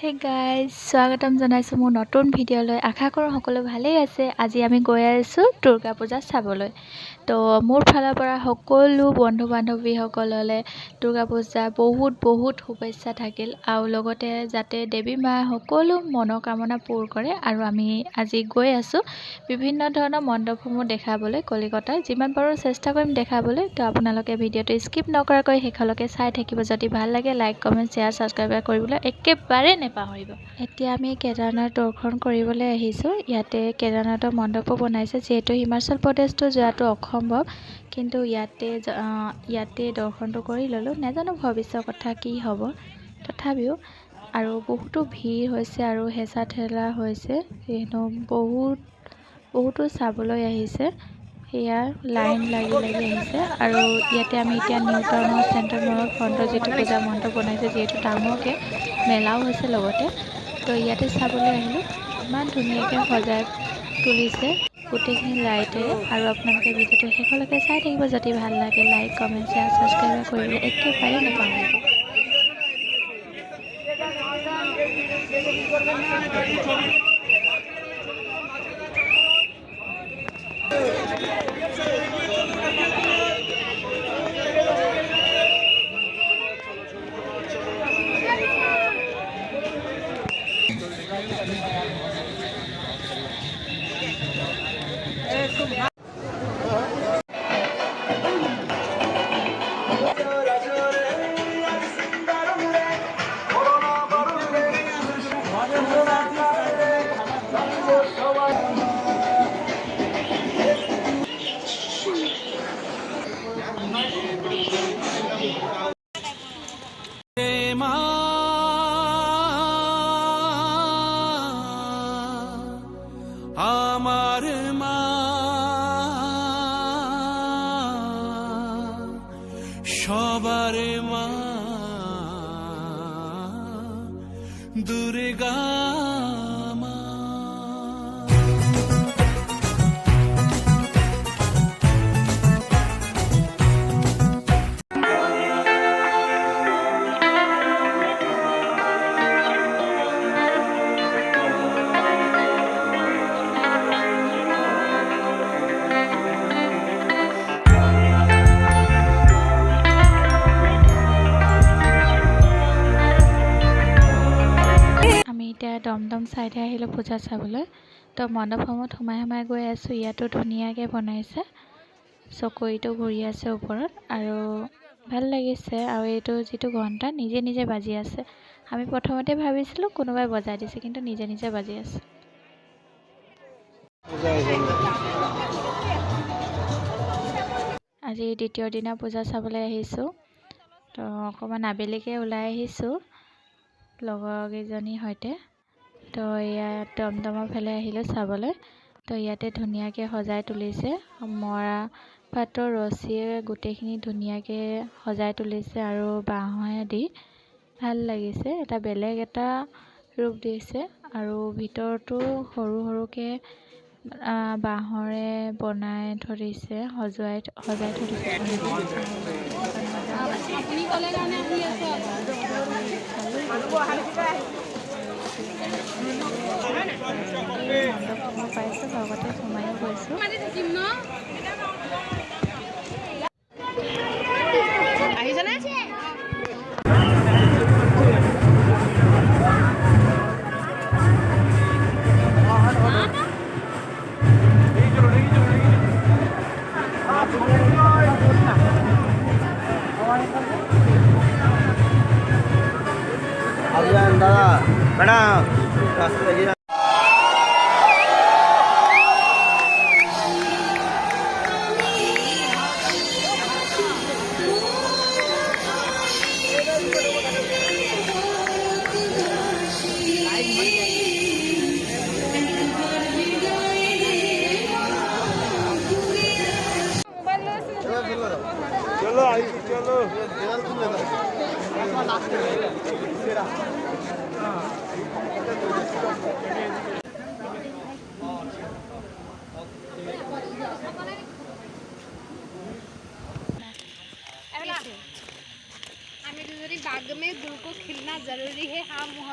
Hey guys স্বাগতম জনাইছোঁ মোৰ নতুন ভিডিঅ'লৈ। আশা কৰোঁ সকলো ভালেই আছে। আজি আমি গৈ আছোঁ দুৰ্গা পূজা চাবলৈ। তো মোৰ ফালৰ পৰা সকলো বন্ধু বান্ধৱীসকললৈ দুৰ্গা পূজা বহুত শুভেচ্ছা থাকিল আৰু লগতে যাতে দেৱী মা সকলো মনোকামনা পূৰ কৰে। আৰু আমি আজি গৈ আছোঁ বিভিন্ন ধৰণৰ মণ্ডপসমূহ দেখাবলৈ কলিকতাৰ। যিমান পাৰোঁ চেষ্টা কৰিম দেখাবলৈ। তো আপোনালোকে ভিডিঅ'টো স্কিপ নকৰাকৈ শেষলৈকে চাই থাকিব। যদি ভাল লাগে লাইক কমেণ্ট শ্বেয়াৰ ছাবস্ক্ৰাইব কৰিবলৈ একেবাৰে নেপাহৰিব। এতিয়া আমি কেদাৰনাথ দৰ্শন কৰিবলৈ আহিছোঁ। ইয়াতে কেদাৰনাথৰ মণ্ডপো বনাইছে। যিহেতু হিমাচল প্ৰদেশটো যোৱাটো অসম্ভৱ, কিন্তু ইয়াতে দৰ্শনটো কৰি ল'লোঁ। নাজানো ভৱিষ্যতৰ কথা কি হ'ব, তথাপিও আৰু বহুতো ভিৰ হৈছে আৰু হেঁচা ঠেলা হৈছে। যিহেতু বহুতো চাবলৈ আহিছে। সেয়া লাইন লাগি আহিছে। আৰু ইয়াতে আমি এতিয়া নিউ টাউনৰ চেণ্ট্ৰেল মলৰ ফ্ৰণ্টৰ যিটো পূজা মণ্ডপ বনাইছে, যিহেতু ডাঙৰকৈ মেলাও হৈছে লগতে। তো ইয়াতে চাবলৈ আহিলোঁ। ইমান ধুনীয়াকৈ সজাই তুলিছে গোটেইখিনি লাইটেৰে। আৰু আপোনালোকে ভিডিঅ'টো শেষলৈকে চাই থাকিব। যদি ভাল লাগে লাইক কমেণ্ট শ্বেয়াৰ ছাবস্ক্ৰাইব কৰিবলৈ একেবাৰে নাপাহৰিব। আমার মা সবার মা দুর্গা মা। এতিয়া দমদম চাইডে আহিলোঁ পূজা চাবলৈ। তো মণ্ডপসমূহত সোমাই গৈ আছোঁ। ইয়াতো ধুনীয়াকৈ বনাইছে, চকৰিটো ঘূৰি আছে ওপৰত আৰু ভাল লাগিছে। আৰু এইটো যিটো ঘণ্টা নিজে বাজি আছে। আমি প্ৰথমতে ভাবিছিলোঁ কোনোবাই বজাই দিছে, কিন্তু নিজে বাজি আছে। আজি দ্বিতীয় দিনা পূজা চাবলৈ আহিছোঁ। তো অকণমান আবেলিকৈ ওলাই আহিছোঁ লগৰকেইজনীৰ সৈতে। তো ইয়াত দমদমৰ ফালে আহিলোঁ চাবলৈ। তো ইয়াতে ধুনীয়াকৈ সজাই তুলিছে। মৰা পাতৰ ৰছীয়ে গোটেইখিনি ধুনীয়াকৈ সজাই তুলিছে আৰু বাঁহেৰে দি ভাল লাগিছে। এটা বেলেগ এটা ৰূপ দিছে। আৰু ভিতৰতো সৰুকৈ বাঁহৰে বনাই ধৰিছে, সজাই ধৰিছে। মণ্ডপসমূহ পাইছোঁ, লগতে সোমায়ো গৈছোঁ। দাদা ম্যাডাম রাস্তায় চলো চলো बाग में गुल को खिलना जरूरी है। हाँ